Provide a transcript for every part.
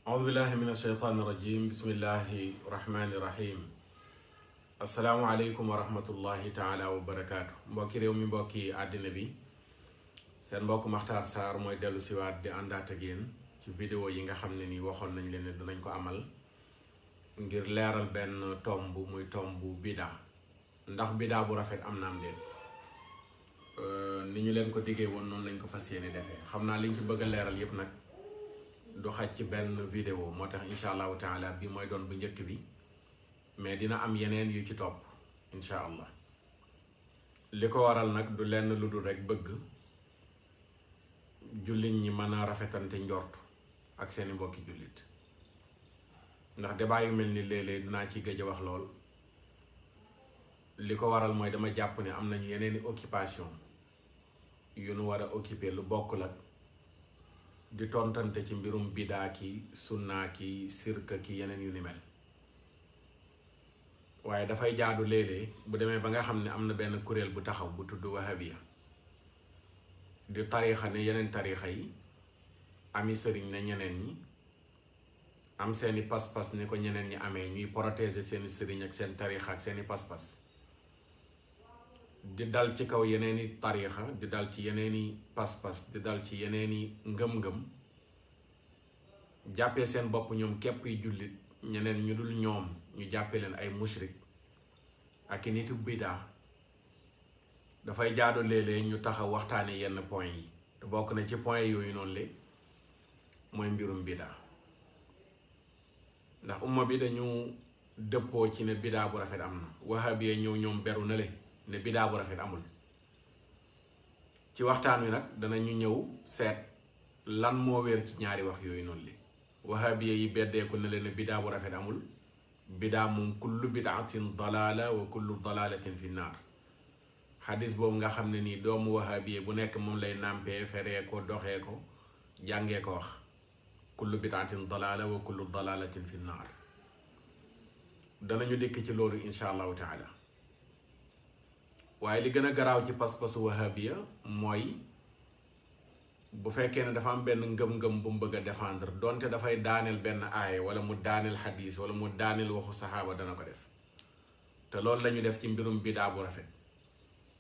أعوذ بالله من الشيطان الرجيم بسم الله الرحمن الرحيم السلام عليكم ورحمة الله تعالى وبركاته mbokki réew mi mbokki àddina bi seen mbokk Makhtar Sarr mooy dellu siwaat di àndaat ak yéen ci vidéo yi nga xam ne ni waxoon nañ leen ne dinañ ko amal ngir leeral benn tomb muy tomb bidaa ndax bidaa bu rafet am na am déet ni ñu leen ko diggee woon noonu lañ ko fas yéene defee xam naa liñ ci bëgg a leeral yépp nag du xaj ci benn vidéo moo tax incha allahu taala bi mooy doon bu njëkk bi mais dina am yeneen yu ci topp incha allah li ko waral nag du lenn lu dul rek bëgg jullit ñi mën a rafetante njort ak seeni mbokki jullit ndax débat yu mel ni léeg-léeg dinaa ci gëj a wax lool li ko waral mooy dama jàpp ne am nañu yeneeni occupation yu nu war a occuper lu bokk la di tontante ci mbirum bidaa ki sunnaa ki sirka ki yeneen yu ni mel waaye dafay jaadu léeg-léeg bu demee ba nga xam ne am na benn kuréel bu taxaw bu tudd wahabiya di tariixa ne yeneen tariixa yi ami sëriñ ne ñeneen ñi am seeni pas-pas ne ko ñeneen ñi amee ñuy protéger seeni sëriñ ak seen tariixa ak seeni pas-pas di dal ci kaw yeneeni tariixa di dal ci yeneeni pas-pas di dal ci yeneeni ngëm-ngëm jàppee seen bopp ñoom képp yi jullit ñeneen ñu dul ñoom ñu jàppee leen ay mushrik ak i nitu bidaa dafay jaadu léeg-léeg ñu taxaw waxtaane yenn point yi te bokk na ci point yooyu noonu le mooy mbirum bidaa ndax umma bi dañu dëppoo ci ne bidaa bu rafet am na wahabiyee ñëw ñoom beru na le ne bidaa bu rafet amul ci waxtaan wi nag danañu ñëw seet lan moo wér ci ñaari wax yooyu noonu li wahabiye yi beddeeku ne leen ne bidaa bu rafet amul bidaa moom kullu bidaatin dalaala wa kullu dalaalatin fi naar xadis boobu nga xam ne nii doomu wahabiye bu nekk moom lay nàmpee feree ko doxee ko jàngee ko wax kullu bidaatin dalaala wa kullu dalaalatin fi naar danañu dikk ci loolu insha allahu taala waaye li gën a garaaw ci pas-pasu wahabiya mooy bu fekkee ne dafa am benn ngëm-ngëm bu mu bëgg a défendre donte dafay daaneel benn aaya wala mu daaneel xadiis wala mu daaneel waxu saxaaba dana ko def te loolu lañu def ci mbirum bidaa bu rafet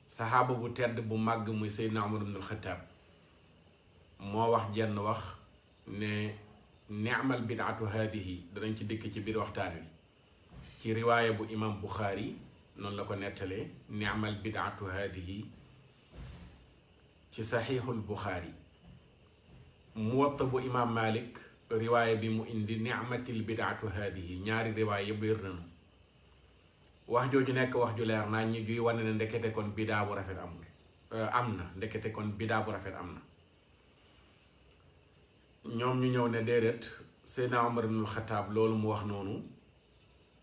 saxaaba bu tedd bu màgg muy Seydina Umar ibn al-Khattab moo wax jenn wax ne ni'mal bidaatu haadihi danañ ci dikk ci biir waxtaan wi ci riwaaya bu imam Bukhari noonu la ko nettalee ni'mal bidaatu haadihi ci saxiixul Bukhari Muwatta bu imam Malik riwaaya bi mu indi ni'matil bidaatu haadihi ñaari riwaaya yëpp wér nañu wax jooju nekk wax ju leer naa ñi juy wane ne ndekete kon bidaa bu rafet amul am na ndekete kon bidaa bu rafet am na ñoom ñu ñëw ne déedéet Seydina Umar ibnul Xataab loolu mu wax noonu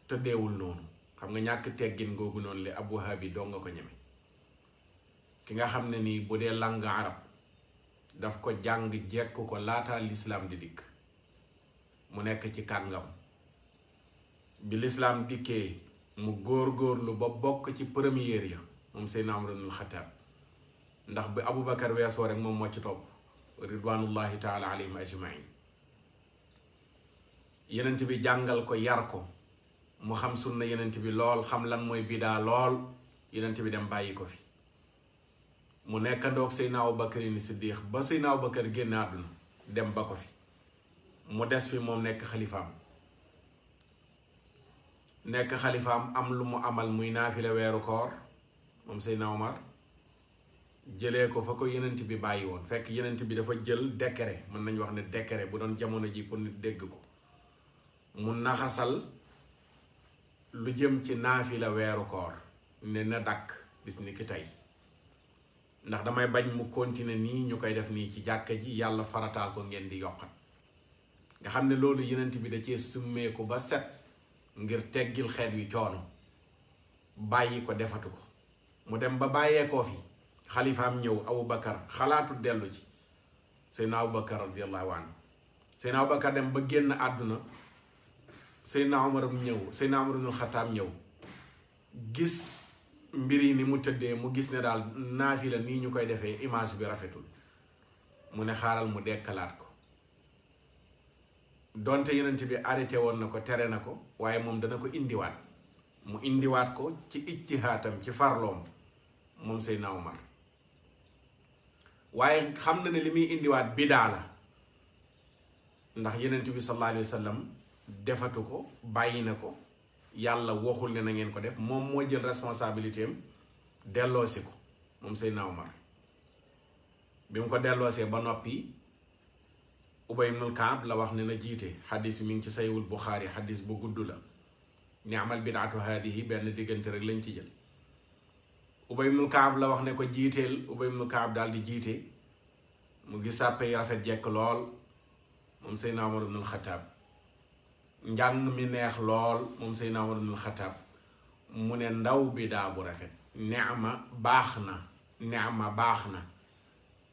tëddeewul noonu xam nga ñàkk teggin googu noonu li ab wahabi doo nga ko ñeme ki nga xam ne nii bu dee langue arab daf ko jàng jekk ko laata lislaam di dikk mu nekk ci kàngam bi lislaam dikkee mu góor-góorlu ba bokk ci première ya moom Seydina Umar ibnul Xataab ndax bi Aboubacar weesoo rek moom moo ci topp ridwanullahi taala alayhim ajmain yenent bi jàngal ko yar ko mu xam sunna yenent bi lool xam lan mooy bidaa lool yenent bi dem bàyyi ko fi mu nekk ndoog Seydina Abubakar ni Siddiq ba Seydina Abubakar génn àdduna dem ba ko fi mu des fi moom nekk xalifaam am lu mu amal muy naafile weeru koor moom Seydina Omar jëlee ko fa ko yenent bi bàyyi woon fekk yenent bi dafa jël décret mën nañu wax ne décret bu doon jamono ji pour nit dégg ko mu naxasal lu jëm ci naafila weeru koor ne na dakk bis ni ki tey ndax damay bañ mu continuer nii ñu koy def nii ci jàkka ji yàlla farataal ko ngeen di yokkat nga xam ne loolu yenent bi da cee summeeku ba set ngir teggil xeet wi coono bàyyi ko defatu ko mu dem ba bàyyeekoo fi xalifaam ñëw Aboubacar xalaatu dellu ci Seydina Aboubacar radiyallahu anhu Seydina Aboubacar dem ba génn àdduna Seydina Umar ibnul Xataab ñëw gis mbir yi ni mu tëddee mu gis ne daal naafila nii ñu koy defee image bi rafetul mu ne xaaral mu dekkalaat ko donte yonent bi arrêté woon na ko tere na ko waaye moom dana ko indiwaat mu indiwaat ko ci ijtihaatam ci farloom moom Seydina Omar waaye xam na ne li muy indiwaat bidaa la ndax yonent bi sallallahu alayhi wa sallam defatu ko bàyyi na ko yàlla waxul ne na ngeen ko def moom moo jël responsabilité am delloosi ko moom Seydina Omar bi mu ko delloosee ba noppi Ubay ibnul Kaab la wax ne na jiite xadis bi mi ngi ci Sayyul Buxaari xadis bu gudd la ni'mal bid'atu haadihi benn diggante rek lañ ci jël Ubay ibnul Kaab la wax ne ko jiiteel Ubay ibnul Kaab daal di jiite mu gis sàppe yi rafet jekk lool moom Seydina Omar ibnul Xataab njàng mi neex lool moom Seydina Omar ibnul Xataab mu ne ndaw bidaa bu rafet neema baax na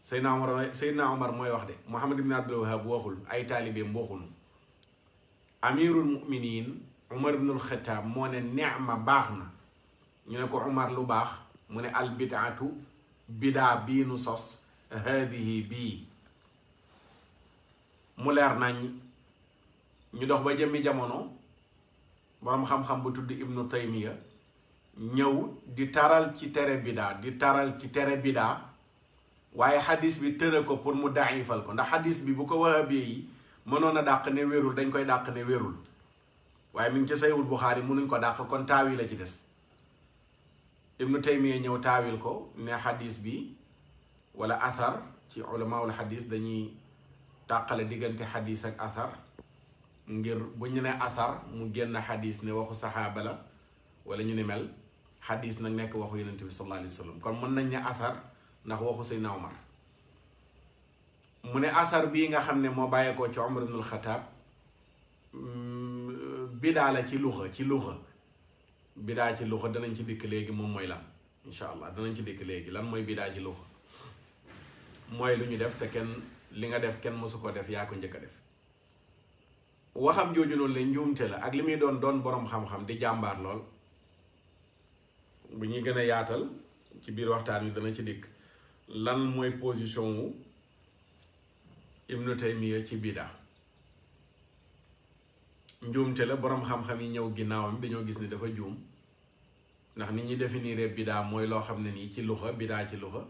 Seydina Omar mooy wax de Muhammad ibn Abdul Wahab waxul ay taalibeem waxul amirul muminin Umar ibnul Xataab moo ne neema baax na ñu ne ko Umar lu baax mu ne al bidaatu bidaa bii nu sos haadihi bii mu leer nañ ñu dox ba jëmmi jamono boroom xam-xam bu tudd Ibnu Taymiya ñëw di taral ci tere bidaa waaye xadis bi tëra ko pour mu daifal ko ndax xadis bi bu ko wahabee yi mënoon a dàq ne wérul dañ koy dàq ne wérul waaye mi ngi ci Sayyul Buxaari mënuñ ko dàq kon taawil la ci des Ibnu Taymiya ñëw taawil ko ne xadis bi wala athar ci ulamaul xadis dañuy tàqale diggante xadis ak athar ngir bu ñu ne athar mu génn xadis ne waxu saxaaba la wala ñu ne mel xadis nag nekk waxu yonent bi sallallahu alayhi wa sallam kon mën nañ ne athar ndax waxu Seydina Omar mu ne athar bii nga xam ne moo bàyyeekoo ci Omar ibnul Xataab bidaa la ci luxa bidaa ci luxa danañ ci dikk léegi moom mooy lan incha allah danañ ci dikk léegi lan mooy bidaa ci luxa mooy lu ñu def te li nga def kenn mësu ko def yaa ko njëkk a def waxam jooju noonu la njuumte la ak li muy doon boroom xam-xam di jàmbaar lool bu ñuy gën a yaatal ci biir waxtaan wi dana ci dikk lan mooy position wu Ibnu Taymiya ci bidaa njuumte la boroom xam-xam yi ñëw ginnaawam dañoo gis ni dafa juum ndax nit ñi définir bidaa mooy loo xam ne nii ci luxa bidaa ci luxa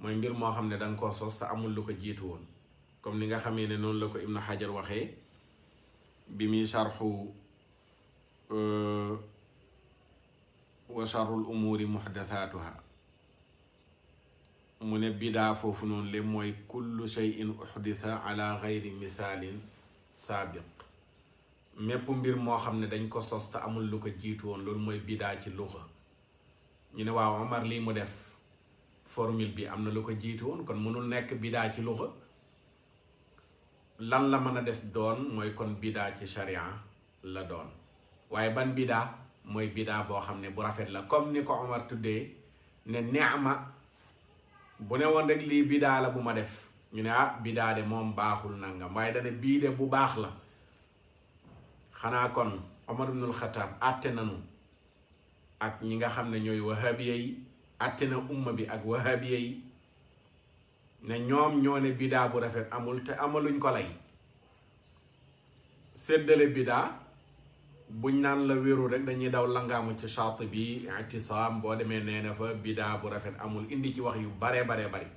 mooy mbir moo xam ne danga koo sos te amul lu ko jiitu woon comme ni nga xamee ne noonu la ko Ibnu Hajar waxee bi muy sharxu wa sharrul umuuri muhdathaatuha mu ne bidaa foofu noonu le mooy kullu shay'in uhditha ala gayri mithaalin saabiq mépp mbir moo xam ne dañ ko sos te amul lu ko jiitu woon loolu mooy bidaa ci luxa ñu ne waaw Omar lii mu def formule bi am na lu ko jiitu woon kon mënul nekk bidaa ci luxa lan la mën a des doon mooy kon bidaa ci sharia la doon waaye ban bidaa mooy bidaa boo xam ne bu rafet la comme ni ko Omar tuddee ne neema bu ne woon rek lii bidaa la bu ma def ñu ne bidaa de moom baaxul nangam waaye dane bii de bu baax la xanaa kon Omar ibnul Xataab àtte nanu ak ñi nga xam ne ñooy wahabiya yi àtte na umma bi ak wahabiya yi ne ñoom ñoo ne bidaa bu rafet amul te amaluñ ko lay séddale bidaa buñ naan la wéru rek dañuy daw langaamu ci Shaatibi I'tisaam boo demee nee na fa bidaa bu rafet amul indi ci wax yu baree bari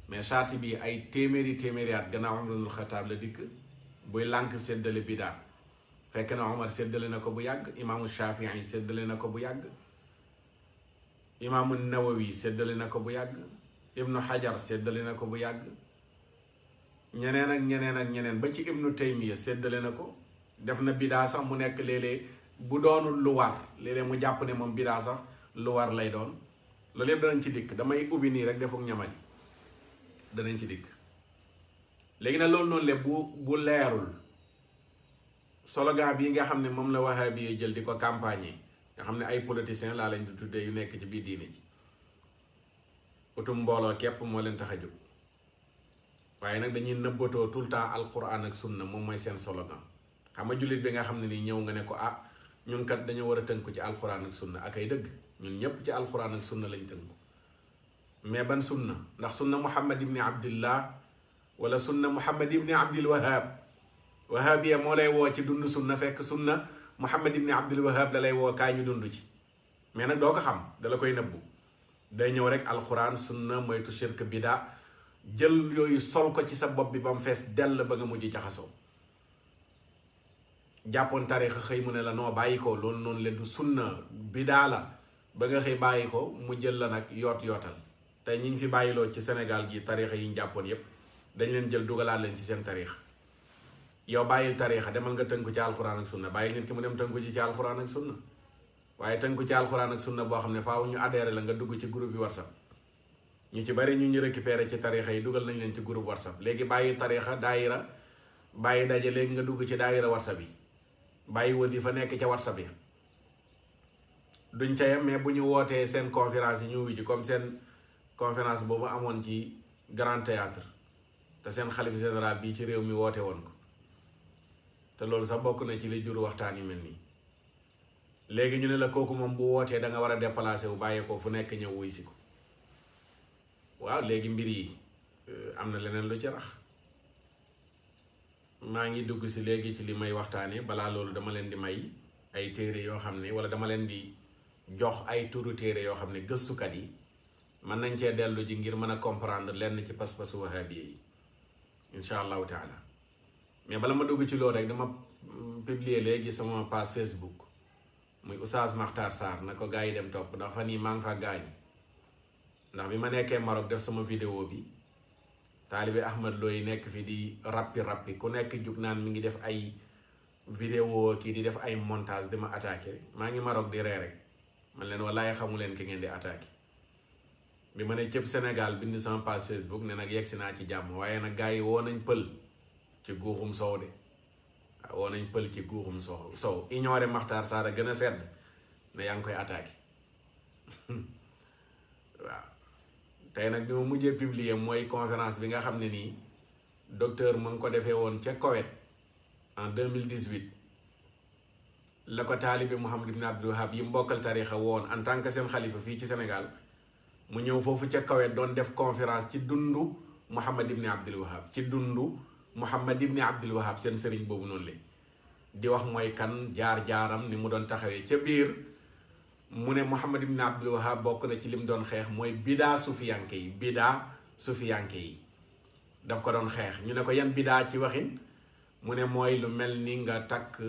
mais Shaatibi ay téeméeri at gannaaw Omar ibnul Xataab la dikk buy lànk séddale bidaa fekk na Omar séddale na ko bu yàgg imaamu Shafii séddale na ko bu yàgg imaamu Nawawi séddale na ko bu yàgg Ibnu Hajar séddale na ko bu yàgg ñeneen ak ñeneen ba ci Ibnu Taymiya séddale na ko def na bidaa sax mu nekk léeg-léeg bu doonul lu war léeg-léeg mu jàpp ne moom bidaa sax lu war lay doon loolu yëpp danañ ci dikk damay ubbi nii rek defuk ñamali danañ ci dikk léegi nag loolu noonu le bu leerul slogan bii nga xam ne moom la wahabi jël di ko campagne nga xam ne ay politiciens laa lañ di tuddee yu nekk ci biir diine ji utum mbooloo képp moo leen tax a jóg waaye nag dañuy nëbbatoo tout le temps alquran ak sunna moom mooy seen slogan xam nga jullit bi nga xam ne nii ñëw nga ne ko ñun kat dañoo war a tënku ci alquran ak sunna ak ay dëgg ñun ñépp ci alquran ak sunna lañ tënku mais ban sunna ndax sunna Muhammad ibni Abdillah wala sunna Muhammad ibni Abdil Wahab wahabiya moo lay woo ci dund sunna fekk sunna Muhammad ibni Abdul Wahab da lay woo kaay ñu dund ci, mais nag doo ko xam, dala koy nëbbu. day ñëw rek alxuraan sunna moytu shirk bida jël yooyu sol ko ci sa bopp bi ba mu fees dell ba nga mujj jaxasoo. jàppoon tarixa xëy mu ne la noo bàyyi ko loolu noonu leen du sunna bidaa la ba nga xëy bàyyi ko mu jël la nag yootal tey ñi ñu fi bàyyiloo ci Sénégal gi tarixa yi ñu jàppoon yépp dañ leen jël dugalaat leen ci seen tarixa. yow bàyyil tarixa demal nga tënku ci alxuraan ak sunna, bàyyi nit ki mu dem tënku ci alxuraan ak sunna, waaye tënku ci alxuraan ak sunna boo xam ne faaw ñu adhéré la nga dugg ci groupe bi WhatsApp. ñu ci bari ñu récupéré ci tarixa yi dugal nañ leen ci groupe WhatsApp. léegi bàyyi tarixa daayira bàyyi daje léegi nga dugg ci daayira WhatsApp yi, bàyyi wasifa nekk ca WhatsApp yi. duñ ca yem mais bu ñu wootee seen conférence yi ñu wuyu ji comme seen conférence boobu amoon ci Grand Théâtre te seen xalif général bii ci réew mi woote woon ko te loolu sax bokk na ci li jur waxtaan yu mel nii. léegi ñu ne la kooku moom bu wootee da nga war a déplacer wu bàyyi ko fu nekk ñëw wuy si ko. waaw léegi mbir yi am na leneen lu ci rax. maa ngi dugg si léegi ci li may waxtaanee balaa loolu dama leen di may ay téere yoo xam ne wala dama leen di jox ay turu téere yoo xam ne gëstukat yi mën nañ cee dellu ji ngir mën a comprendre lenn ci pas-pasu wahabiya yi incha allahu taala. mais bala ma dugg ci loolu rek dama publier léegi sama page Facebook muy Oustaz Makhtar Sarr na ko gaa yi dem topp ndax fan yii maa ngi fa gaañi ndax bi ma nekkee Maroc def sama vidéo bi taalibe Ahmad looy nekk fi di rappi ku nekk jug naan mi ngi def ay vidéo kii di def ay montage di ma attaqué maa ngi Maroc di ree rek man leen wallaay xamu leen ki ngeen di attaqué. bi ma ne cëpp Sénégal bind sama page Facebook ne nag yegsi naa ci jàmm waaye nag gaa yi woo nañ pël ci guuxum sow de waaw woo nañ pël ci guuxum sow ignoré Makhtar Sarr a gën a sedd ne yaa ngi koy attaqué waaw. tey nag bi ma mujjee publier mooy conférence bi nga xam ne nii docteur mu ngi ko defee woon ca Koweït en 2018 la ko taalibe Muhammad ibn Abdul Wahab yi mbokkal tarixa woon en tant que seen xalifa fii ci Sénégal mu ñëw foofu ca Koweït doon def conférence ci dundu Muhammad ibn Abdul Wahab ci dundu Muhammad ibn Abdul Wahab seen sëriñ boobu noonu la di wax mooy kan jaar-jaaram ni mu doon taxawee ca biir. mu ne Muhammad ibn Abdul Wahab bokk na ci lim doon xeex mooy bidaa sufiyanke yi daf ko doon xeex. ñu ne ko yan bidaa ci waxin mu ne mooy lu mel ni nga takk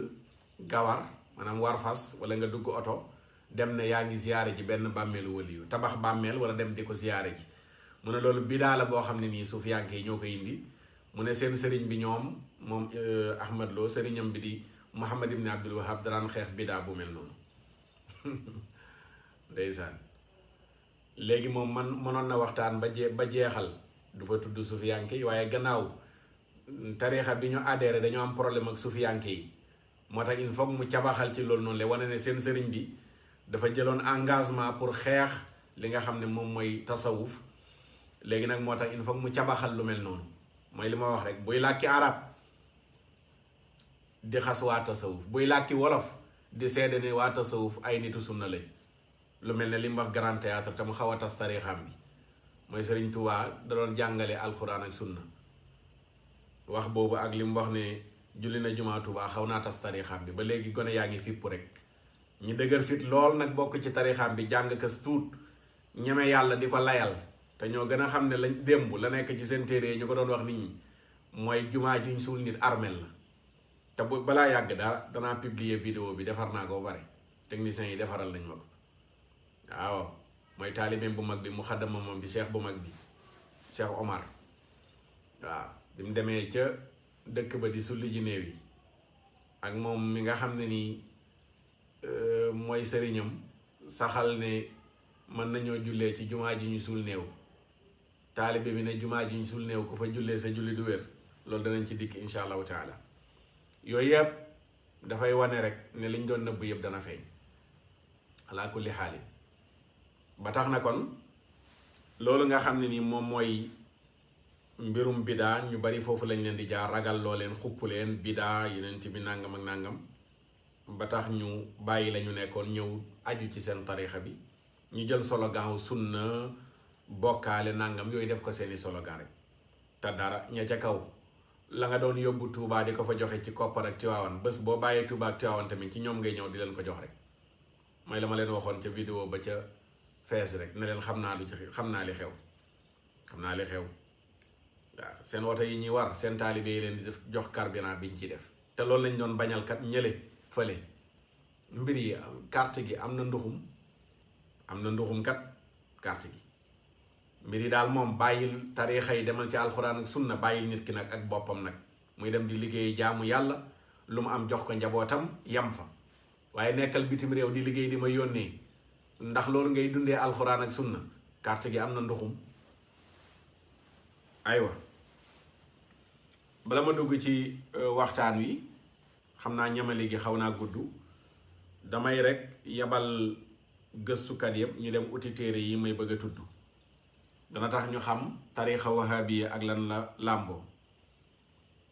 gawar maanaam war fas wala nga dugg oto dem ne yaa ngi ziyaare ji benn bàmmeelu waliyu tabax bàmmeel wala dem di ko ziyaare ji mu ne loolu bidaa la boo xam ne nii sufiyanke yi ñoo ko indi. mu ne seen sëriñ bi moom Ahmad Lo sëriñam bi di Muhammad ibn Abdul Wahab daraan xeex bidaa bu mel noonu ndeysaan. léegi moom man mënoon na waxtaan ba jeexal du fa tudd sufiyanke yi waaye gannaaw tariixa bi ñu adhéré dañoo am problème ak sufiyanke yi moo tax il faut mu cabaxal ci loolu noonu la wane ne seen sëriñ bi dafa jëloon engagement pour xeex li nga xam ne moom mooy tasawuf. léegi nag moo tax il faut mu cabaxal lu mel noonu mooy li ma wax rek buy làkki arab di xas waa tasawuf buy làkki wolof di seede ne waa tasawuf ay nitu sunna lañ. lu mel ne li mu wax Grand Théâtre te mu xaw a tas tariixam bi mooy Sëriñ Tuubaa da doon jàngale alxuraan ak sunna wax boobu ak li mu wax ne julli na jumaa Tuubaa xaw naa tas tariixam bi ba léegi gone yaa ngi fipp rek. ñi dëgër fit lool nag bokk ci tariixam bi jàng kas tuut ñeme yàlla di ko layal te ñoo gën a xam ne lañ démb la nekk ci seen téere yi ñu ko doon wax nit ñi mooy jumaa juñ suul nit armel la. te bu balaa yàgg dara danaa publier vidéo bi defar naa ko ba pare techniciens yi defaral nañ ma ko. waaw mooy taalibeem bu mag bi mu xaddama moom bi cheikh bu mag bi Cheikh Omar waaw bi mu demee ca dëkk ba di sulli ji néew yi ak moom mi nga xam ne nii mooy sëriñam saxal ne mën nañoo jullee ci jumaa ji ñu suul néew taalibe bi ne jumaa ji ñu suul néew ku fa jullee sa julli du wér loolu danañ ci dikk insha allahu taala. yooyu yëpp dafay wane rek ne liñ doon nëbb yëpp dana feeñ ala kulli xaali. ba tax na kon loolu nga xam ne ni moom mooy mbirum bidaa ñu bari foofu lañ leen di jaar ragal loo leen xupp leen bidaa yeneen bi nangam ak nangam ba tax ñu bàyyi la ñu nekkoon ñëw aju ci seen tarixa bi ñu jël slogan sunna bokkaale nangam yooyu def ko seeni slogan rek te dara ña ca kaw la nga doon yóbbu Touba di ko fa joxe ci koppar ak Tiwaawan bés boo bàyyee Touba ak Tiwaawan tamit ci ñoom ngay ñëw di leen ko jox rek mooy la ma leen waxoon ca vidéo ba ca fees rek ne leen xam naa li xew xam naa li xew waaw seen woto yi ñuy war seen taalibe yi leen di def jox carburant biñ ciy def te loolu lañ doon bañal kat ñële fële mbir yi carte gi am na nduxum kat carte gi mbir yi daal moom bàyyil tariixa yi demal ci alxuraan ak sunna bàyyil nit ki nag ak boppam nag muy dem di liggéey jaamu yàlla lu mu am jox ko njabootam yam fa waaye nekkal bitim réew di liggéey di ma yónnee ndax loolu ngay dundee alxuraan ak sunna carte gi am na nduxum aywa bala ma dugg ci waxtaan wi xam naa ñamali gi xaw naa gudd damay rek yabal gëstukat yëpp ñu dem uti téere yi may bëgg a tudd dana tax ñu xam tariixa wahabiya ak lan la làmboo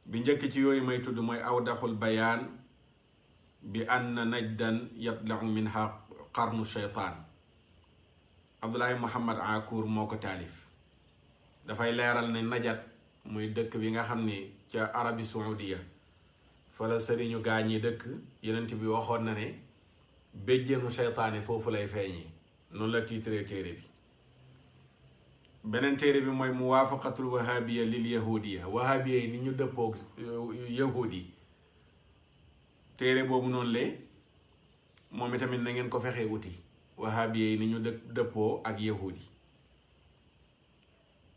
bi njëkk ci yooyu may tudd mooy awdaxul bayaan bi ann najdan yatlau minha qarnu sheytaan Abdullahi Muhammad Akour moo ko taalif dafay leeral ne najat muy dëkk bi nga xam ni ca Arabie Saoudia fa la sëriñu gaañ yi dëkk yenent bi waxoon na ne béjjéenu seytaane foofu lay feeñee noonu la tiitree téere bi beneen téere bi mooy muwaafaqatul wahabiya lil yahudiya wahabiya yi ni ñu dëppoog yahud yi téere boobu noonu le moom itamit na ngeen ko fexee wuti wahabiya yi ni ñu dëppoo ak yahud yi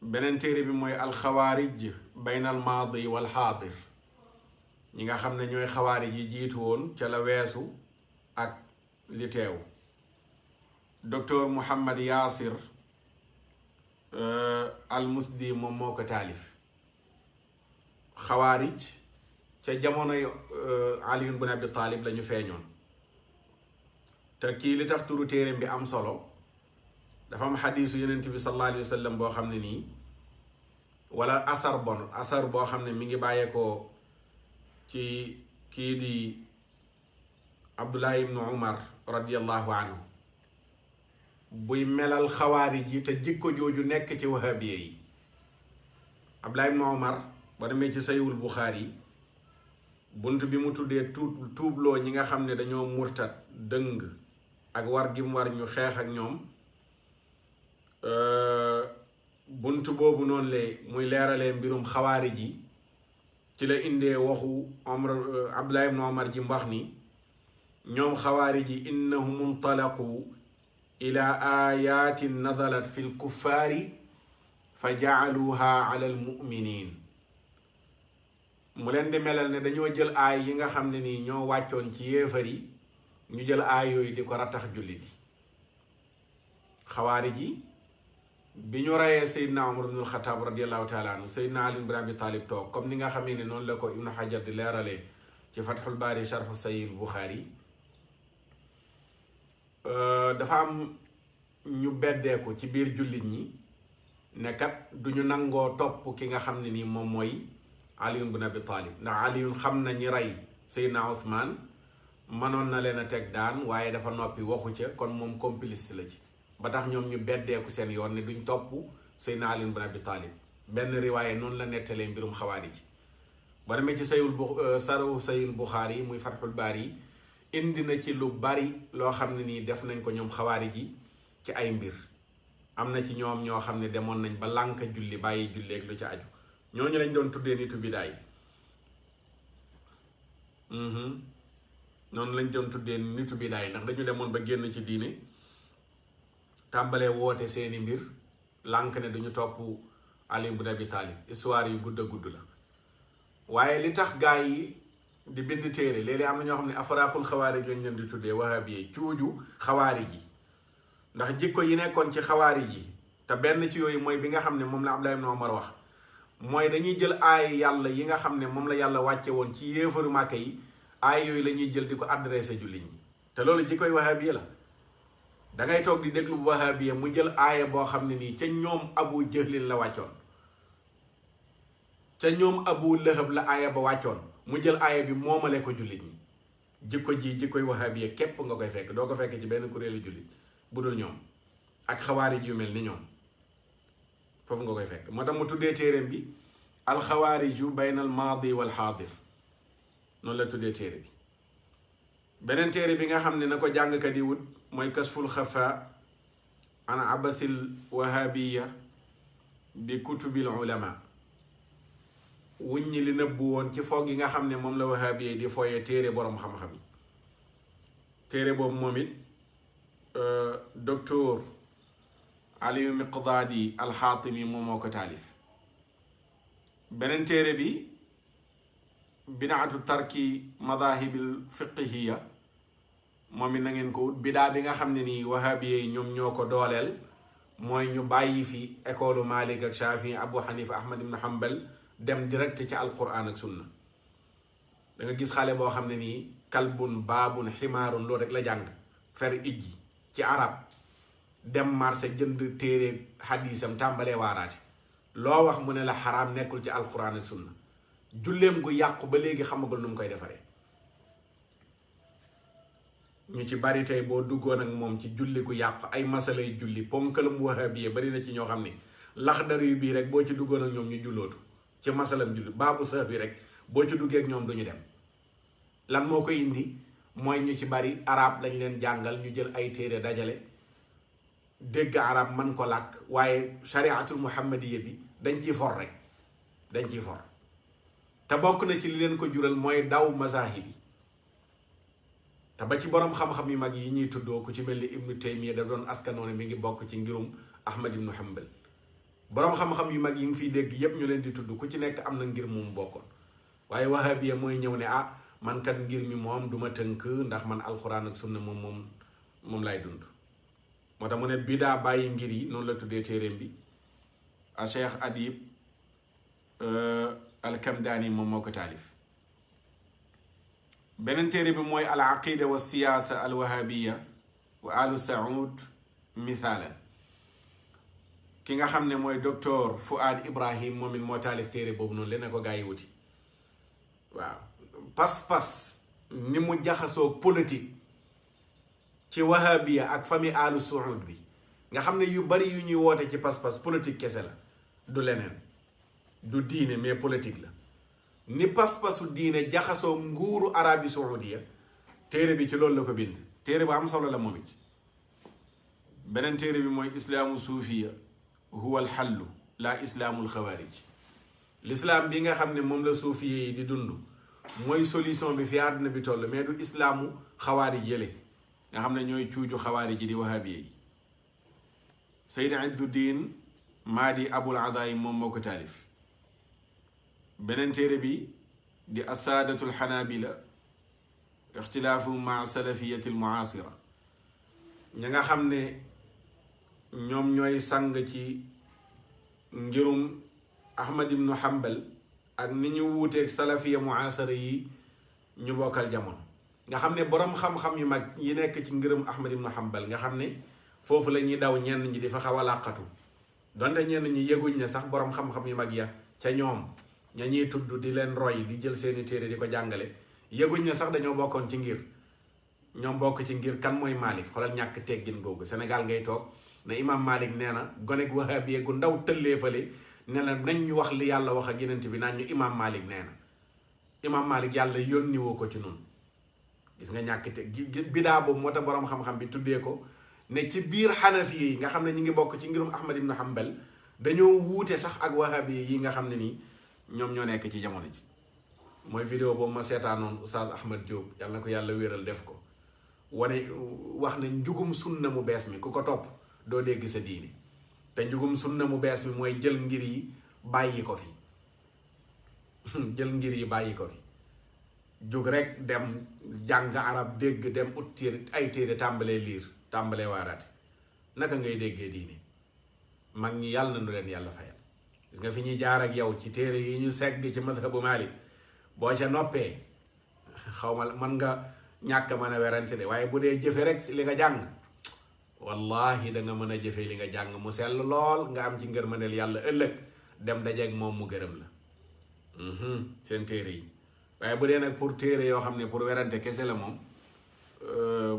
beneen téere bi mooy alxawaarij bayna al maadi wal xaadir ñi nga xam ne ñooy xawaarij yi jiitu woon ca la weesu ak li teew docteur Mouhammad Yaasir al musdi moom moo ko taalif xawaarij ca jamonoy Ali ibn Abi Talib la ñu feeñoon te kii li tax turu téereem bi am solo dafa am xadiisu yonent bi sallallahu alayhi wa sallam boo xam ne nii wala asar boo xam ne mi ngi bàyyeekoo ci kii di Abdullah ibnu Umar radiyallahu anhu buy melal xawaarij yi te jikko jooju nekk ci wahabiya yi Abdullah ibnu Umar ba demee ci sayul Buxaari bunt bi mu tuddee tuubloo ñi nga xam ne dañoo murtat dëng ak war gi mu war ñu xeex ak ñoom bunt boobu noonu le muy leeralee mbirum xawaarij yi ci la indee waxu Abdullah ibn Omar ji mbax ni ñoom xawaarij yi innahum intalaqu ila ayatin nazalat fi lkuffaari fa jaaluha ala almuminin mu leen di melal ne dañoo jël aay yi nga xam ne nii ñoo wàccoon ci yéefar yi ñu jël aay yooyu di ko rattax jullit yi xawaarij yi bi ñu reyee Seydina Umar ibn al-Khattab radiallahu taala anhu Seydina Ali ibn Abi Talib toog comme ni nga xamee ne noonu la ko Ibnu Hajar di leeralee ci Fathul Baari sharhu Sahih Bukhari dafa am ñu beddeeku ci biir jullit ñi ne kat duñu nangoo topp ki nga xam ne nii moom mooy Ali ibn Abi Talib ndax Ali xam na ñi rey Seydina Othman mënoon na leen a teg daan waaye dafa noppi waxu ca kon moom complice la ci ba tax ñoom ñu beddeeku seen yoon ne duñ topp Seydina Ali ibn Abi Talib benn riwaaye noonu la nettalee mbirum xawaarij ba demee ci sayul Buxaari muy Fathul Baari indi na ci lu bari loo xam ne nii def nañ ko ñoom xawaarij yi ci ay mbir am na ci ñoom ñoo xam ne demoon nañ ba lànk julli bàyyi julleeg lu ci aju ñooñu lañ doon tuddee nitu bidaay noonu lañ doon tuddee nitu bidaay ndax dañu demoon ba génn ci diine tàmbalee woote seeni mbir lànk ne duñu topp Ali ibn Abi Talib histoire yu gudd a gudd la waaye li tax gaa yi di bind téere léeg-léeg am na ñoo xam ne afraaqul xawaarij lañ leen di tuddee wahabiye cuuju xawaarij yi ndax jikko yi nekkoon ci xawaarij yi te benn ci yooyu mooy bi nga xam ne moom la Abdullah ibn Omar wax mooy dañuy jël aay yàlla yi nga xam ne moom la yàlla wàcce woon ci yéefaru Màkka yi aay yooyu la ñuy jël di ko adressé jullit ñi te loolu jikkoy wahabiye la dangay toog di déglu bu wahabiya mu jël aaya boo xam ne nii ca ñoom Abu Jahlin la wàccoon ca ñoom Abu Lahab la aaya ba wàccoon mu jël aaya bi moomale ko jullit ñi jikko ji jikkoy wahabiya képp nga koy fekk doo ko fekk ci benn kuréelu jullit bu dul ñoom ak xawaarij yu mel ni ñoom foofu nga koy fekk moo tax mu tuddee téeréem bi alxawaariju bayna al maadi wal xaadir noonu la tuddee téere bi. beneen téere bi nga xam ne na ko jàngkat yi wut mooy kasful xafa an abathil wahabiya bi kutubil ulama, wuññi li nëbbu woon ci foog yi nga xam ne moom la wahabiya di fooyee téere boroom xam-xam yi. téere boobu moom it docteur Aliyu Miqdaadi alxaatimi moom moo ko taalif. beneen téere bi bidaatu tarki madahibil fiqhiya moom it na ngeen ko wut. bidaa bi nga xam ne nii wahabiya yi ñoom ñoo ko dooleel mooy ñu bàyyi fi école Malik ak Shafi Abu Hanifa Ahmad ibn Hanbal dem direct ci alquran ak sunna. da nga gis xale boo xam ne nii kalbun baabun ximaarun loolu rek la jàng fer ijji ci arab dem marché jënd téere xadiisam tàmbalee waaraate loo wax mu ne la xaraam nekkul ci alquran ak sunna. julleem gu yàqu ba léegi xamagul nu mu koy defaree. ñu ci bari tey boo duggoon ak moom ci julli gu yàqu ay masalay julli ponkalam wahabiye bari na ci ñoo xam ne laxdari yu bii rek boo ci duggoon ak ñoom ñu jullootu ci masalam julli baabu sax bi rek boo ci duggee ak ñoom duñu dem. lan moo koy indi mooy ñu ci bari arab lañ leen jàngal, ñu jël ay téere dajale dégg arab man ko làkk, waaye shariatul muhammadiya bi dañ ciy for rek dañ ciy for. te bokk na ci li leen ko jural mooy daw mazahib yi. te ba ci boroom xam-xam yu mag yi ñuy tuddoo ku ci mel ni ibnu taymiya da doon askanoone mi ngi bokk ci ngirum ahmad ibnu hanbal. boroom xam-xam yu mag yi ngi fiy dégg yépp ñu leen di tudd ku ci nekk am na ngir mu bokkoon. waaye wahabiya mooy ñëw ne man kat ngir mi moom duma tënk ndax man alxuraan ak sunna moom lay dund. moo tax mu ne bidaa bàyyi ngir yi noonu la tuddee téeréem bi. a cheikh adib alkamdaani moom moo ko taalif. beneen téere bi mooy al aqida wa siyaasa al wahabiya wa alu saud mithaalan. ki nga xam ne mooy docteur Fuad Ibrahim moom it moo taalif téere boobu noonu leen ko gaa yi wuti. waaw pas-pas ni mu jaxasoo politique ci wahabiya ak famille alu saud bi nga xam ne yu bari yu ñuy woote ci pas-pas politique kese la, du leneen, du diine mais politique la. ni pas-pasu diine jaxasoo nguuru arabi saudiya téere bi ci loolu la ko bind. téere bu am solo la moom it. beneen téere bi mooy islaamu suufiya huwa alxallu la islaamul xawaarij. l'islaam bi nga xam ne moom la suufiya yi di dund mooy solution bi fi àdduna bi toll, mais du islaamu xawaarij yële nga xam ne ñooy cuuju xawaarij yi di wahabiya yi. Sayyid Izzuddin Maadi Abul Adaay moom moo ko taalif. beneen téere bi di asaadatul xanaabila ixtilaafu maa salafiyati almuasira. ña nga xam ne ñoom ñooy sang ci ngirum Ahmad ibnu Hanbal ak ni ñu wuuteeg salafiya muasira yi ñu bokkal jamono. nga xam ne boroom xam-xam yu mag yi nekk ci ngirum Ahmad ibnu Hanbal nga xam ne foofu la ñuy daw ñenn ñi di fa xaw a làqatu, donte ñenn ñi yëguñ ne sax boroom xam-xam yu mag ya ca ñoom ña ñuy tudd di leen roy di jël seeni téere di ko jàngale yëguñ ne sax dañoo bokkoon ci ngir. ñoom bokk ci ngir kan mooy Malik. xoolal ñàkk teggin googu. Sénégal ngay toog ne imam Malik nee na gonek wahabiye gu ndaw tëllee fale ne la nañ ñu wax li yàlla wax ak yenent bi naan ñu imam Malik nee na. imam Malik yàlla yónni woo ko ci noonu. gis nga ñàkk te bidaa boobu moo tax boroom xam-xam bi tuddee ko ne ci biir xanafi yi nga xam ne ñu ngi bokk ci ngirum Ahmad ibn Hanbal dañoo wuute sax ak wahabiye yi nga xam ne nii ñoom ñoo nekk ci jamono ji. mooy vidéo boobu ma seetaanoon Oustaz Ahmad Diop yàlla na ko yàlla wéral def ko wane wax na njugum sunna mu bees mi ku ko topp doo dégg sa diini. te njugum sunna mu bees mi mooy jël ngir yi bàyyi ko fi jël ngir yi bàyyi ko fi jug rek dem jàng arab dégg dem ut téere ay téere tàmbalee liir tàmbalee waaraate. naka ngay déggee diini? mag ñi yàlla na nu leen yàlla fayal. gis nga fi ñuy jaar ak yow ci téere yi ñu segg ci madhabu Malik boo ca noppee xaw ma mën nga ñàkk mën a werante de, waaye bu dee jëfe rek li nga jàng wallahi da nga mën a jëfe li nga jàng mu sell lool nga am ci ngërmaneel yàlla ëllëg dem dajeeg moom mu gërëm la. seen téere yi. waaye bu dee nag pour téere yoo xam ne pour werante kese la moom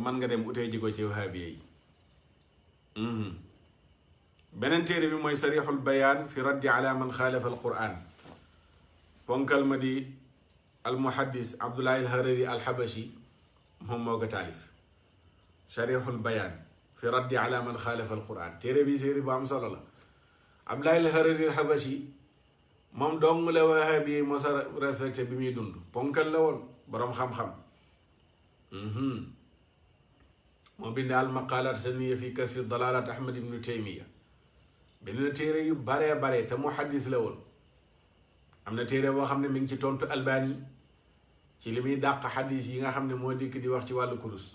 mën nga dem utee ji ko ci wahabiya yi. beneen téere bi mooy sarixul bayaan fi raddi ala man xaalafa al quran ponkal ma di al muhaddis Abdullah al Harari al Habashi moom moo ko taalif Sharihul Bayaan fi raddi ala man xaalafa al Quran. téere bu am solo la. Abdullah al Harari al Habashi moom dong la wahabi mosa respecté bi muy dund. ponkal la woon boroom xam-xam. moo bind al maqaalaat sanniya fi kasfi dalaalaat Ahmad ibnu Taymiya. bind na téere yu baree bare te muhaddis la woon. am na téere boo xam ne mi ngi ci tontu Albani ci li muy dàq xadis yi nga xam ne moo dikk di wax ci wàllu kurus.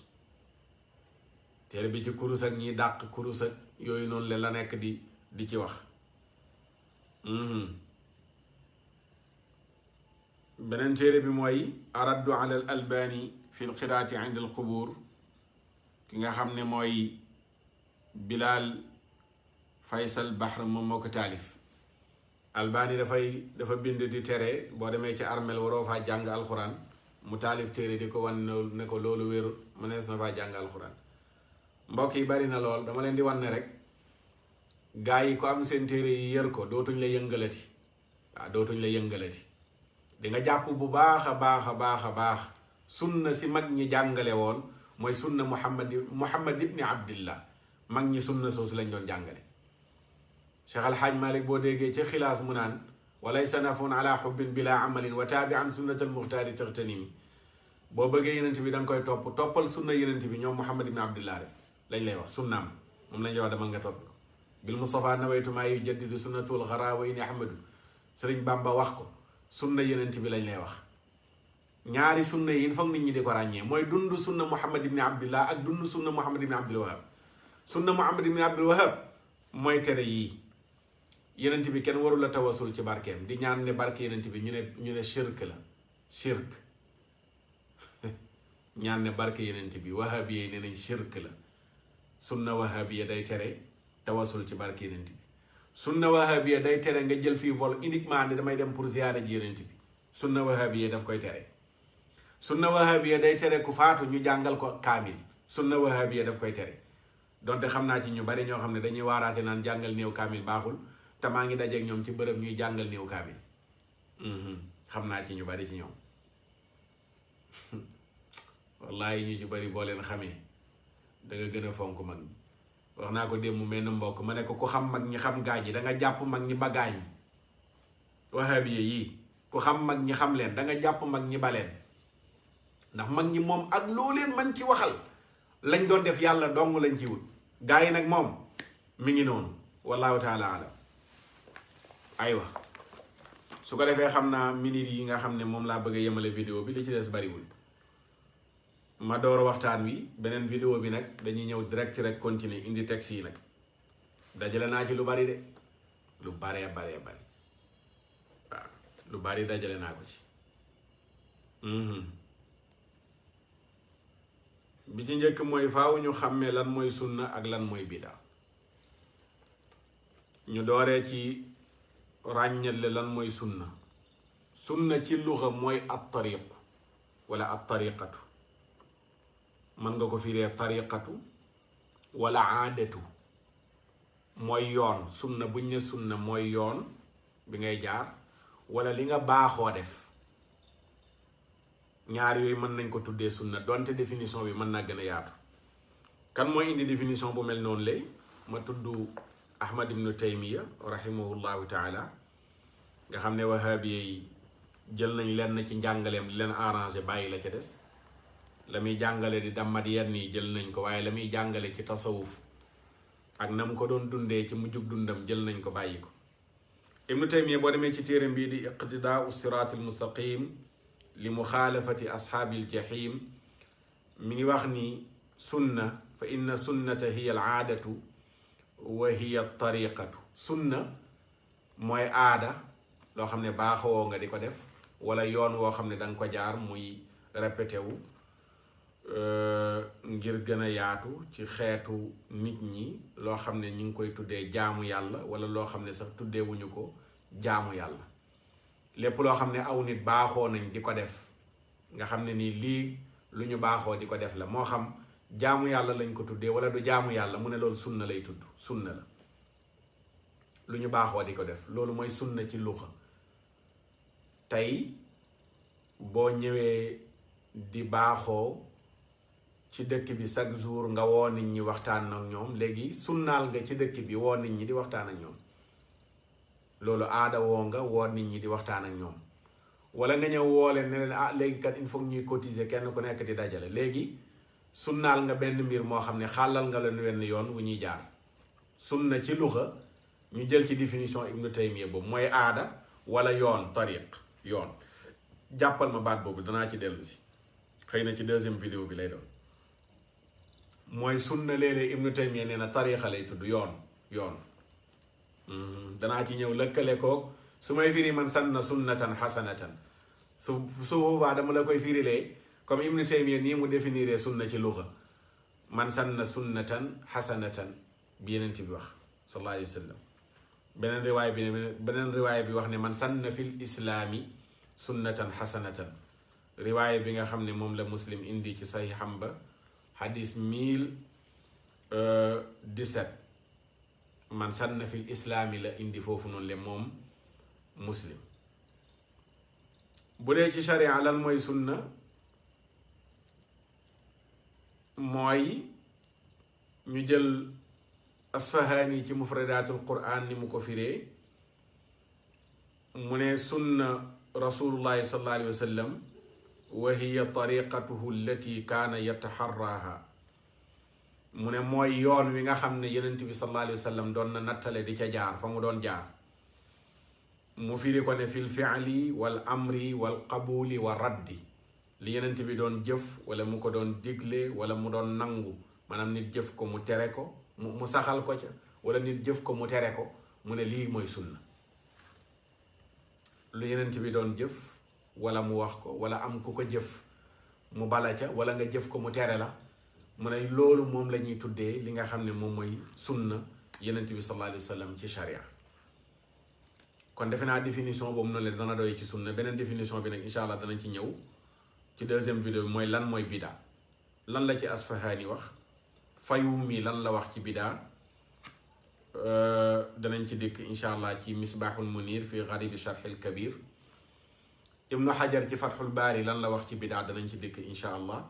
téere bi ci kurus ak ñiy dàq kurus ak yooyu noonu la nekk di ci wax. beneen téere bi mooy araddu ala al albani fi l qiraati inda al qubur ki nga xam ne mooy Bilal Faysal Bahr moom moo ko taalif. Albani dafa bind di tere boo demee ci armel waroo faa jàng alxuraan mu taalif téere di ko wan ne ko loolu wéru mënees na faa jàng alxuraan. mbokk yi bari na lool, dama leen di wan ne rek gaa yi ko am seen téere yi yër ko dootuñ la yëngalati. waaw dootuñ la yëngalati. di nga jàpp bu baax a baax sunna si mag ñi jàngale woon mooy sunna Muhammad ibni Abdillah. mag ñi sunna soosu lañ doon jàngale. Cheikh Alhaaj Malik boo déggee ci xilaas mu naan walaysa nafun ala xubbin bila amalin wa taabi an sunnat al muxtaari taxtanimi. boo bëggee yenent bi da nga koy toppal sunna yenent bi ñoom Muhammad ibni Abdillah rek lañ lay wax sunnaam moom lañ lay wax demal nga topp ko. bil Mustafa nawaytu maa yujaddidu sunnatul xarawayni ahmadu Sëriñ Bamba wax ko sunna yenent bi lañ lay wax. ñaari sunna yi foog nit ñi di ko ràññee mooy dund sunna Muhammad ibni Abdillah ak dund sunna Muhammad ibni Abdul Wahab. sunna Muhammad ibni Abdul Wahab mooy tere yii. yenent bi kenn warul la tawasul ci barkeem di ñaan ne barke yenent bi ñu ne shirk la shirk ñaan ne barke yenent bi wahabiye ne nañ shirk la. sunna wahabiya day tere tawasul ci barke yenent bi. sunna wahabiya day tere nga jël fii vol uniquement ne damay dem pour ziyaara ji yenent bi. sunna wahabiya daf koy tere. sunna wahabiya day tere ku faatu ñu jàngal ko kaamil. sunna wahabiya daf koy tere. donte xam naa ci ñu bari ñoo xam ne dañuy waaraate naan jàngal néew kaamil baaxul te maa ngi dajeeg ñoom ci bërëb ñuy jàngal néew kaamil. xam naa ci ñu bari ci ñoom wallahi ñu ci bari boo leen xamee da nga gën a fonk mag ñi. wax naa ko démb mel na mbokk ma ne ko ku xam mag ñi xam gaaj yi da nga jàpp mag ñi ba gaañ ñi. wahabiye yii ku xam mag ñi xam leen da nga jàpp mag ñi ba leen. ndax mag ñi moom ak loo leen man ci waxal lañ doon def yàlla dong lañ ci wut. gaa yi nag moom mi ngi noonu wallahu taala alam. aywa su ko defee xam naa minutes yi nga xam ne moom laa bëgg a yemale vidéo bi li ci des bariwul. ma door waxtaan wi beneen vidéo bi nag dañuy ñëw direct rek continuer indi texte yi nag dajale naa ci lu bari de lu baree bari waaw lu bari dajale naa ko ci. bi ci njëkk mooy faaw ñu xàmmee lan mooy sunna ak lan mooy bida. ñu dooree ci ràññale lan mooy sunna. sunna ci luxa mooy at tariq wala at tariqatu. mën nga ko firee tariqatu wala aadatu mooy yoon. sunna buñ ne sunna mooy yoon bi ngay jaar wala li nga baaxoo def. ñaar yooyu mën nañ ko tuddee sunna donte définition bi mën naa gën a yaatu. kan mooy indi définition bu mel noonu lay ma tudd Ahmad ibnu Taymiya rahimahullahu taala nga xam ne wahabiye yi jël nañ lenn ci njàngaleem di leen arrangé bàyyi la ca des. la muy jàngale di dammat yenn yi jël nañ ko waaye la muy jàngale ci tasawuf ak na mu ko doon dundee ci mujjug dundam jël nañ ko bàyyi ko. ibnu Taymiya boo demee ci téeram bii di iqtidaau siraat al mustaqim li muxaalafati ashaabil jahim mi ngi wax ni sunna fa inna sunnata hiya al aadatu wa hiya tariqatu. sunna mooy aada loo xam ne baaxoo nga di ko def wala yoon woo xam ne da nga ko jaar muy répété wu ngir gën a yaatu ci xeetu nit ñi loo xam ne ñu ngi koy tuddee jaamu yàlla wala loo xam ne sax tuddeewuñu ko jaamu yàlla. lépp loo xam ne aw nit baaxoo nañ di ko def nga xam ne nii lii lu ñu baaxoo di ko def la moo xam jaamu yàlla lañ ko tuddee wala du jaamu yàlla mu ne loolu sunna lay tudd. sunna la lu ñu baaxoo di ko def loolu mooy sunna ci luxa. tey boo ñëwee di baaxoo ci dëkk bi chaque jour nga woo nit ñi waxtaan ak ñoom, léegi sunnaal nga ci dëkk bi woo nit ñi di waxtaan ak ñoom, loolu aada woo nga woo nit ñi di waxtaan ak ñoom. wala nga ñëw woo leen ne leen léegi kat il faut ñuy cotiser kenn ku nekk di dajale, léegi sunnaal nga benn mbir moo xam ne xàllal nga leen wenn yoon wu ñuy jaar. sunna ci luxa ñu jël ci définition Ibnu Taymiya boobu mooy aada wala yoon, tariq, yoon. jàppal ma baat boobu danaa ci dellu si, xëy na ci deuxième vidéo bi lay doon. mooy sunna léeg-léeg Ibnu Taymiya nee na tariqa lay tudd, yoon. danaa ci ñëw lëkkale koog su may firi man sanna sunnatan xasanatan su boobaa dama la koy firilee comme Ibnu Taymiya nii mu définiree sunna ci luxa, man sanna sunnatan xasanatan bi Yonent bi wax sallallahu alayhi wa sallam. beneen riwaay bi wax ne man sanna fil islaami sunnatan xasanatan. riwaay bi nga xam ne moom la Muslim indi ci saxiixam ba xadis 1017 man sanna fil islaami la indi foofu noonu le moom Muslim. bu dee ci sharia lan mooy sunna, mooy ñu jël Asfahaani ci mufradatul Qur'an ni mu ko firee, mu ne sunna rasulullahi sallallahu alayhi wa sallam wa hiya tariqatuhu allati kaana yataharraha. mu ne mooy yoon wi nga xam ne Yonent bi sallallahu alayhi wa sallam doon na nattale di ca jaar fa mu doon jaar. mu firi ko ne fil fi'li wal amri wal qabuli wa raddi, li Yonent bi doon jëf wala mu ko doon digle wala mu doon nangu, maanaam nit jëf ko mu tere ko mu saxal ko ca, wala nit jëf ko mu tere ko, mu ne lii mooy sunna. lu Yonent bi doon jëf wala mu wax ko wala am ku ko jëf mu bala ca, wala nga jëf ko mu tere la, mu ne loolu moom la ñuy tuddee li nga xam ne moom mooy sunna Yonent bi sallallahu alayhi wa sallam ci sharia. kon defe naa définition boobu noonu la dana doy ci sunna. beneen définition bi nag incha allah danañ ci ñëw ci deuxième vidéo bi, mooy lan mooy bidaa, lan la ci Asfahaani wax, Fayuumi lan la wax ci bidaa. danañ ci dikk incha allah ci Misbaaxul Muniir fi Garibi Sharxil Kabir. Ibnu Hajar ci Fathul Baari lan la wax ci bidaa, danañ ci dikk incha allah.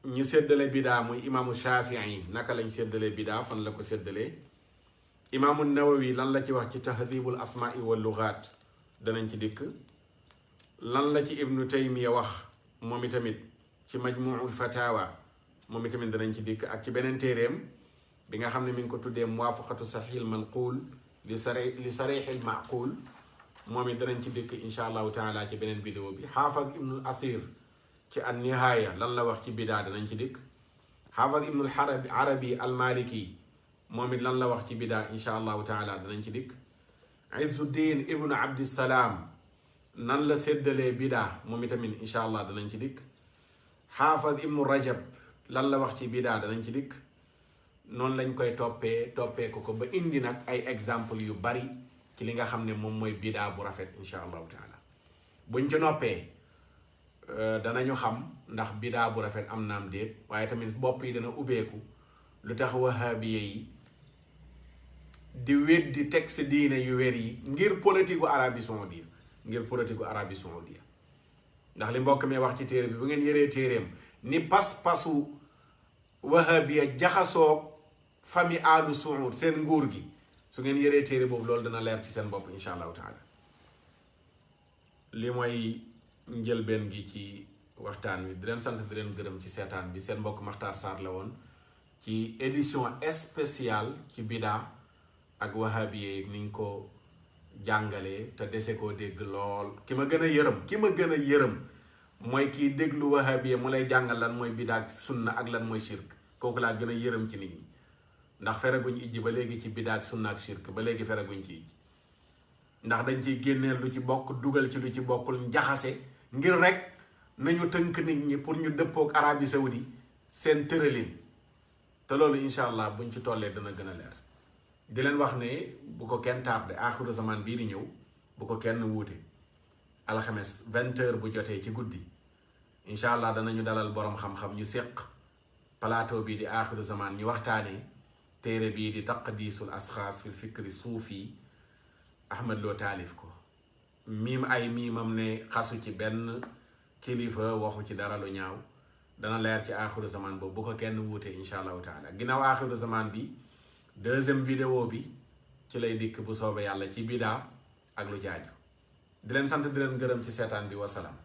ñi séddale bidaa muy imaamu Shafii naka lañ séddale bidaa, fan la ko séddalee. imaamu Nawawi lan la ci wax ci tahdibul asmaai wal lugaat, danañ ci dikk. lan la ci Ibnu Taymiya wax moom itamit ci majmuul fatawa, moom itamit danañ ci dikk. ak ci beneen téeréem bi nga xam ne mi ngi ko tuddee muwaafaqatu saxiil manquul li sarixil maquul, moom it danañ ci dikk incha allahu taala ci beneen vidéo bi. xaafaz ibnul asir ci an nihaaya lan la wax ci bidaa, danañ ci dikk. xaafaz ibnul arabi al maliki moom it lan la wax ci bidaa, incha allahu taala danañ ci dikk. Izzuddin ibnu abdissalaam nan la séddalee bidaa, moom itamit incha allah danañ ci dikk. xaafaz ibnu rajab lan la wax ci bidaa, danañ ci dikk. noonu lañ koy toppee ko ba indi nag ay exemple yu bari ci li nga xam ne moom mooy bidaa bu rafet incha allahu taala. buñ ci noppee danañu xam ndax bidaa bu rafet am naam déet, waaye tamit bopp yi dana ubbeeku lu tax wahabiya yi di weddi texte diine yu wér yi ngir politique gu Arabie Saoudite, ndax li mbokk mi wax ci téere bi, bu ngeen yëree téereem ni pas-pasu wahabiya jaxasoo famille Aalu Saoud seen nguur gi, su ngeen yëree téere boobu loolu dana leer ci seen bopp incha allahu taala. li mooy njëlbeen gi ci waxtaan wi, di leen sant di leen gërëm ci seetaan bi. seen mbokk Makhtar Sarr la woon ci édition spéciale ci bidaa ak wahabiye niñ ko jàngalee te dese koo dégg lool. ki ma gën a yërëm mooy kiy déglu wahabiye mu lay jàngal lan mooy bidaa ak sunna ak lan mooy shirk, kooku laa gën a yërëm ci nit ñi. ndax fereguñ ijji ba léegi ci bidaa ak sunna ak shirk, ba léegi fereguñ ci ijji, ndax dañ ciy génneel lu ci bokk dugal ci lu ci bokkul njaxase ngir rek nañu tënk nit ñi pour ñu dëppook Arabie Saoudi seen tëralin. te loolu incha allah buñ ci tollee dana gën a leer. di leen wax ne bu ko kenn tardé, aaxiru zaman bii di ñëw bu ko kenn wuute. alxames 20h bu jotee ci guddi incha allah danañu dalal borom xam-xam ñu séq plateau bii di aaxiru zaman ñu waxtaanee téere bii di taqdiisul asxaas fil fikri suufi. Ahmad Lo taalif ko. miim ay miimam ne xasu ci benn kilifa waxu ci dara lu ñaaw dana leer ci aaxiru zaman boobu bu ko kenn wuute insha allahu taala ginnaaw aaxiru zaman bi deuxième vidéo bi ci lay dikk bu soobee yàlla ci bidaa ak lu jaaju di leen sant di leen gërëm ci seetaan bi wasalaam